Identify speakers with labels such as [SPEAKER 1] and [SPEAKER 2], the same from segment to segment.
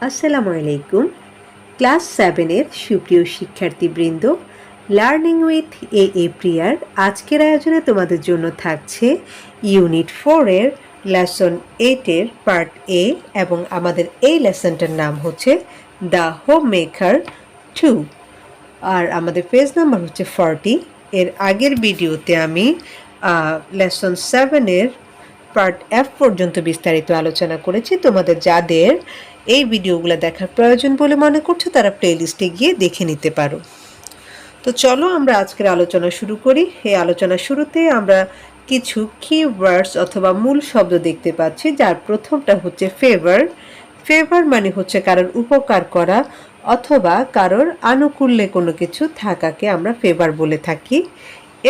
[SPEAKER 1] আসসালামু আলাইকুম। ক্লাস 7-এর সুপ্রিয় শিক্ষার্থীবৃন্দ, লার্নিং উইথ এ প্রিয়ার আজকের আয়োজনে তোমাদের জন্য থাকছে ইউনিট 4-এর লেসন 8-এর পার্ট এ এবং আমাদের এই লেসনটার নাম হচ্ছে দ্য হোম মেকার 2 আর আমাদের পেজ নাম্বার হচ্ছে 40। এর আগের ভিডিওতে আমি লেসন 7-এর পার্ট এফ পর্যন্ত বিস্তারিত আলোচনা করেছি। তোমাদের যাদের এই ভিডিওগুলো দেখার প্রয়োজন বলে মনে করছো তারা প্লেলিস্টে গিয়ে দেখে নিতে পারো। তো চলো আমরা আজকের আলোচনা শুরু করি। এই আলোচনার শুরুতে আমরা কিছু কিওয়ার্ডস অথবা মূল শব্দ দেখতে পাচ্ছি, যার প্রথমটা হচ্ছে ফেভার। ফেভার মানে হচ্ছে কারোর উপকার করা অথবা কারোর আনুকূল্যে কোনো কিছু থাকাকে আমরা ফেভার বলে থাকি।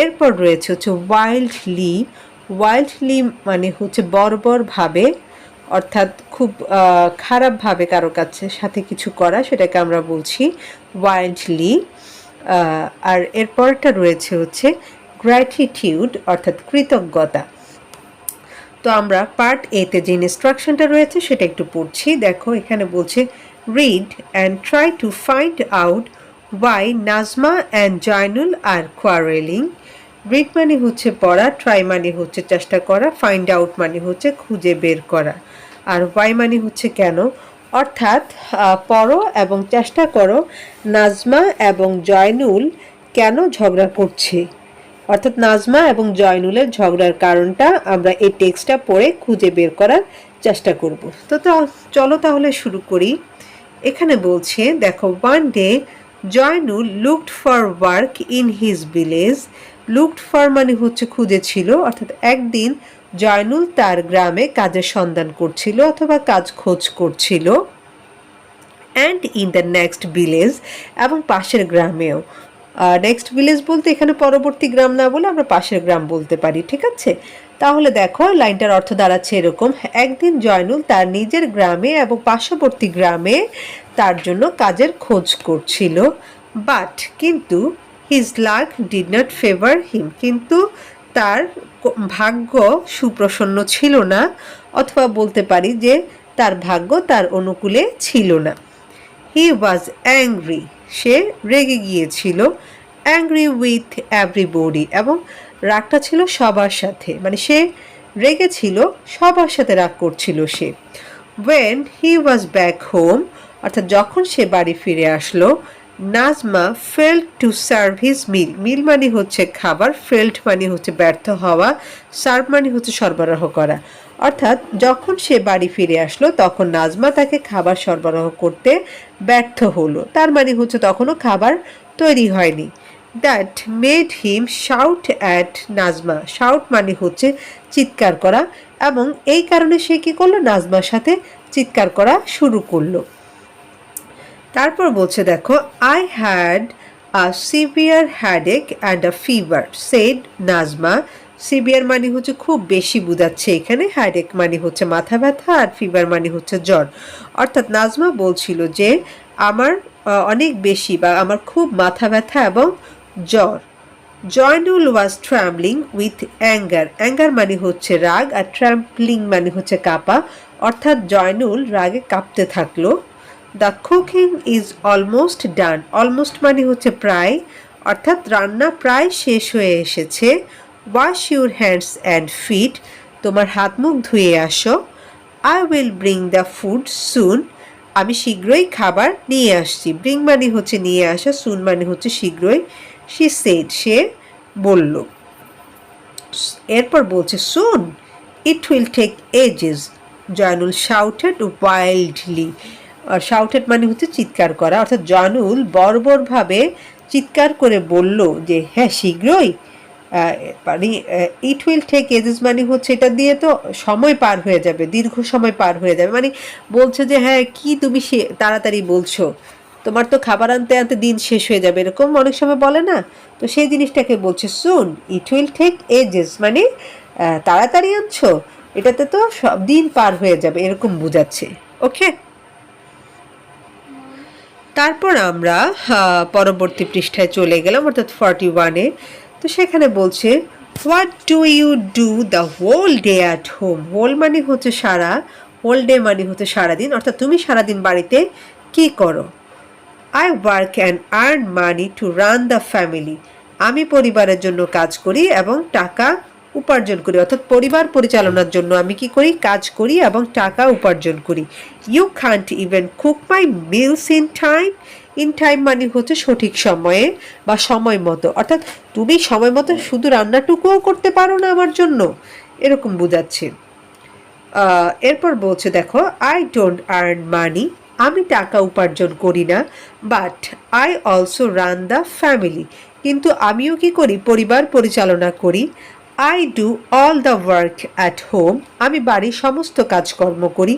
[SPEAKER 1] এরপর রয়েছে হচ্ছে ওয়াইল্ডলি। ওয়াইল্ডলি মানে হচ্ছে বর্বরভাবে, অর্থাৎ খুব খারাপভাবে কারোর কাছে সাথে কিছু করা, সেটাকে আমরা বলছি ওয়াইল্ডলি। আর এরপরটা রয়েছে হচ্ছে গ্র্যাটিটিউড, অর্থাৎ কৃতজ্ঞতা। তো আমরা পার্ট এতে যে ইনস্ট্রাকশনটা রয়েছে সেটা একটু পড়ছি। দেখো এখানে বলছে read and try to find out why Nazma and Zainul are quarrelling. Read মানে হচ্ছে পড়া, ট্রাই মানে হচ্ছে চেষ্টা করা, ফাইন্ড আউট মানে হচ্ছে খুঁজে বের করা, আর ওয়াই মানে হচ্ছে কেন। অর্থাৎ পড়ো এবং চেষ্টা করো নাজমা এবং জয়নুল কেন ঝগড়া করছে। অর্থাৎ নাজমা এবং জয়নুলের ঝগড়ার কারণটা আমরা এই টেক্সটটা পড়ে খুঁজে বের করার চেষ্টা করব। তো চলো তাহলে শুরু করি। এখানে বলছে দেখো, one day Zainul looked for work in his village. Looked for মানে হচ্ছে খুঁজেছিল, অর্থাৎ একদিন জয়নুল তার গ্রামে কাজের সন্ধান করছিল অথবা কাজ খোঁজ করছিল। And in the next village, এবং পাশের গ্রামেও। নেক্সট ভিলেজ বলতে এখানে পরবর্তী গ্রাম না বলে আমরা পাশের গ্রাম বলতে পারি, ঠিক আছে? তাহলে দেখো লাইনটার অর্থ দাঁড়াচ্ছে এরকম: একদিন জয়নুল তার নিজের গ্রামে এবং পার্শ্ববর্তী গ্রামে তার জন্য কাজের খোঁজ করছিল। বাট কিন্তু his luck did not favour him, কিন্তু তার ভাগ্য সুপ্রসন্ন ছিল না, অথবা বলতে পারি যে তার ভাগ্য তার অনুকূলে ছিল না। হি ওয়াজ অ্যাংরি, সে রেগে গিয়েছিল। অ্যাংরি উইথ এভরিবডি, এবং রাগটা ছিল সবার সাথে, মানে সে রেগেছিল, সবার সাথে রাগ করছিল সে। When he was back home, অর্থাৎ যখন সে বাড়ি ফিরে আসলো, Najma failed to serve his meal. Meal মানে হচ্ছে খাবার, ফেল্ড মানে হচ্ছে ব্যর্থ হওয়া, সার্ভ মানে হচ্ছে সরবরাহ করা। অর্থাৎ যখন সে বাড়ি ফিরে আসলো তখন নাজমা তাকে খাবার সরবরাহ করতে ব্যর্থ হলো, তার মানে হচ্ছে তখনও খাবার তৈরি হয়নি। That made him shout at Nazma. Shout মানে হচ্ছে চিৎকার করা, এবং এই কারণে সে কী করলো, নাজমার সাথে চিৎকার করা শুরু করলো। তারপর বলছে দেখো, I had a severe headache and a fever said Nazma. Severe মানে হচ্ছে খুব বেশি বোঝাচ্ছে এখানে, হ্যাডেক মানে হচ্ছে মাথা ব্যথা, আর ফিভার মানে হচ্ছে জ্বর। অর্থাৎ নাজমা বলছিল যে আমার অনেক বেশি বা আমার খুব মাথা ব্যথা এবং জ্বর। জয়নুল ওয়াজ ট্র্যাম্বলিং উইথ অ্যাঙ্গার। অ্যাঙ্গার মানে হচ্ছে রাগ, আর ট্র্যাম্পলিং মানে হচ্ছে কাঁপা, অর্থাৎ জয়নুল রাগে কাঁপতে থাকলো। The cooking is almost done. Almost মানে হচ্ছে প্রায়, অর্থাৎ রান্না প্রায় শেষ হয়ে এসেছে। Wash your hands and feet, তোমার হাত মুখ ধুয়ে আসো। I will bring the food soon, আমি শীঘ্রই খাবার নিয়ে আসছি। ব্রিং মানে হচ্ছে নিয়ে আসা, সুন মানে হচ্ছে শীঘ্রই। শি সেড, সে বলল। এরপর বলছে soon, it will take ages. Zainul shouted wildly. Shouted মানে হচ্ছে চিৎকার করা, অর্থাৎ জয়নুল বর্বরভাবে চিৎকার করে বলল যে হ্যাঁ শীঘ্রই, মানে ইট উইল টেক এজেস মানে হচ্ছে এটা দিয়ে তো সময় পার হয়ে যাবে, দীর্ঘ সময় পার হয়ে যাবে, মানে বলছে যে হ্যাঁ কি তুমি তাড়াতাড়ি বলছো, তোমার তো খাবার আনতে আনতে দিন শেষ হয়ে যাবে, এরকম অনেক সময় বলে না, তো সেই জিনিসটাকে বলছে soon it will take edges, মানে তাড়াতাড়ি আনছো, এটাতে তো সব দিন পার হয়ে যাবে, এরকম বোঝাচ্ছে। ওকে, তারপর আমরা পরবর্তী পৃষ্ঠায় চলে গেলাম, অর্থাৎ 41-এ। তো সেখানে বলছে what do you do the whole day at home. Whole মানে হচ্ছে সারা, হোল ডে মানে হচ্ছে সারাদিন, অর্থাৎ তুমি সারাদিন বাড়িতে কি করো। I work and earn money to run the family. আমি পরিবারের জন্য কাজ করি এবং টাকা উপার্জন করি, অর্থাৎ পরিবার পরিচালনার জন্য আমি কি করি, কাজ করি এবং টাকা উপার্জন করি। You can't even cook my meals in time. In time মানে হচ্ছে সঠিক সময়ে বা সময় মতো, অর্থাৎ তুমি সময় মতো শুধু রান্নাটুকুও করতে পারো না আমার জন্য, এরকম বোঝাচ্ছে। এরপর বলছে দেখো, আই ডোন্ট আর্ন মানি, আমি টাকা উপার্জন করি না, but I also run the family, কিন্তু আমিও কি করি, পরিবার পরিচালনা করি। I do all the work at home, আমি বাড়ির সমস্ত কাজকর্ম করি।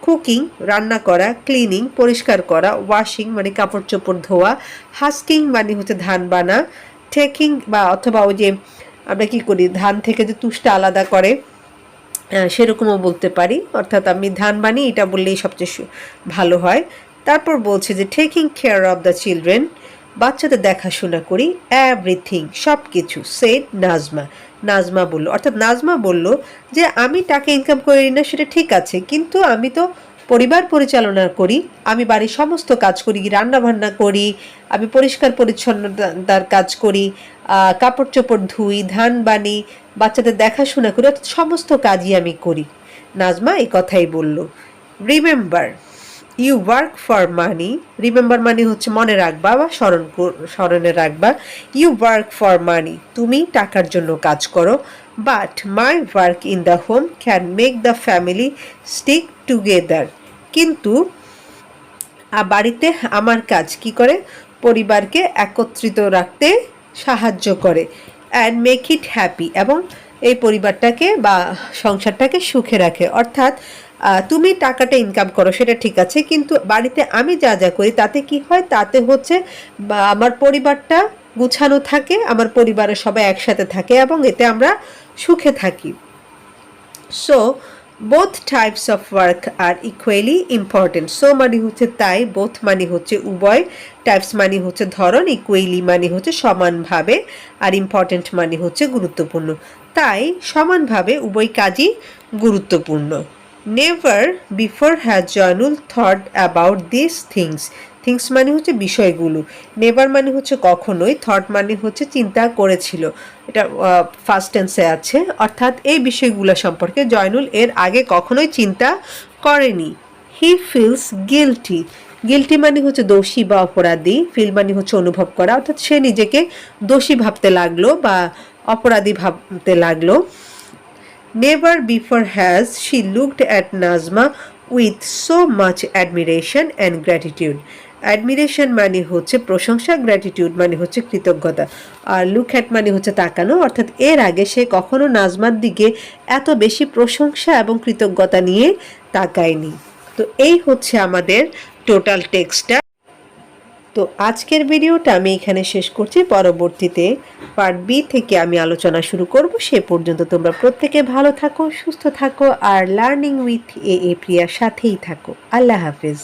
[SPEAKER 1] কুকিং রান্না করা, ক্লিনিং পরিষ্কার করা, ওয়াশিং মানে কাপড় চোপড় ধোয়া, হাস্কিং মানে হচ্ছে ধান বানা, টেকিং বা অথবা ওই যে আমরা কি করি ধান থেকে যে তুষটা আলাদা করে সেরকমও বলতে পারি, অর্থাৎ আমি ধান বানি এটা বললেই সবচেয়ে ভালো হয়। তারপর বলছে যে taking care of the children, বাচ্চাদের দেখাশোনা করি। এভরিথিং সব কিছু, সেড নাজমা, নাজমা বলল, অর্থাৎ নাজমা বলল যে আমি টাকা ইনকাম করি না সেটা ঠিক আছে, কিন্তু আমি তো পরিবার পরিচালনা করি, আমি বাড়ির সমস্ত কাজ করি, রান্না বান্না করি, আমি পরিষ্কার পরিচ্ছন্নতার কাজ করি, কাপড় চোপড় ধুই, ধান বানি, বাচ্চাদের দেখাশোনা করি, অর্থাৎ সমস্ত কাজই আমি করি। নাজমা এই কথাই বলল। Remember you work for money, remember মানে হচ্ছে মনে রাখবা বা স্মরণে রাখবা। ইউ ওয়ার্ক ফর মানি, তুমি টাকার জন্য কাজ করো। But my work in the home can make the family stick together, কিন্তু বাড়িতে আমার কাজ কি করে, পরিবারকে একত্রিত রাখতে সাহায্য করে। অ্যান্ড মেক ইট হ্যাপি, এবং এই পরিবারটাকে বা সংসারটাকে সুখে রাখে। অর্থাৎ তুমি টাকাটা ইনকাম করো সেটা ঠিক আছে, কিন্তু বাড়িতে আমি যা যা করি তাতে কি হয়, তাতে হচ্ছে আমার পরিবারটা গুছানো থাকে, আমার পরিবারের সবাই একসাথে থাকে এবং এতে আমরা সুখে থাকি। So both types of work are equally important. So মানে হচ্ছে তাই, বোথ মানে হচ্ছে উভয়, টাইপস মানে হচ্ছে ধরন, ইকুয়ালি মানে হচ্ছে সমানভাবে, আর ইম্পর্টেন্ট মানে হচ্ছে গুরুত্বপূর্ণ। তাই সমানভাবে উভয় কাজই গুরুত্বপূর্ণ। Never before has Zainul thought about this things. Things মানে হচ্ছে বিষয়গুলো, নেভার মানে হচ্ছে কখনোই, থট মানে হচ্ছে চিন্তা করেছিল, এটা ফার্স্ট টেন্সে আছে, অর্থাৎ এই বিষয়গুলো সম্পর্কে জয়নুল এর আগে কখনোই চিন্তা করেনি। হি ফিলস গিলটি, গিলটি মানে হচ্ছে দোষী বা অপরাধী, ফিল মানে হচ্ছে অনুভব করা, অর্থাৎ সে নিজেকে দোষী ভাবতে লাগলো বা অপরাধী ভাবতে লাগলো। Never before has she looked at Nazma with so much admiration and gratitude. Admiration মানে হচ্ছে প্রশংসা, গ্র্যাটিটিউড মানে হচ্ছে কৃতজ্ঞতা, আর লুক অ্যাট মানে হচ্ছে তাকানো, অর্থাৎ এর আগে সে কখনো নাজমার দিকে এত বেশি প্রশংসা এবং কৃতজ্ঞতা নিয়ে তাকায়নি। তো এই হচ্ছে আমাদের টোটাল টেক্সটটা। তো আজকের ভিডিওটা আমি এখানে শেষ করছি, পরবর্তীতে পার্ট বি থেকে আমি আলোচনা শুরু করব। সে পর্যন্ত তোমরা প্রত্যেকে ভালো থাকো, সুস্থ থাকো আর লার্নিং উইথ এ প্রিয়ার সাথেই থাকো। আল্লাহ হাফিজ।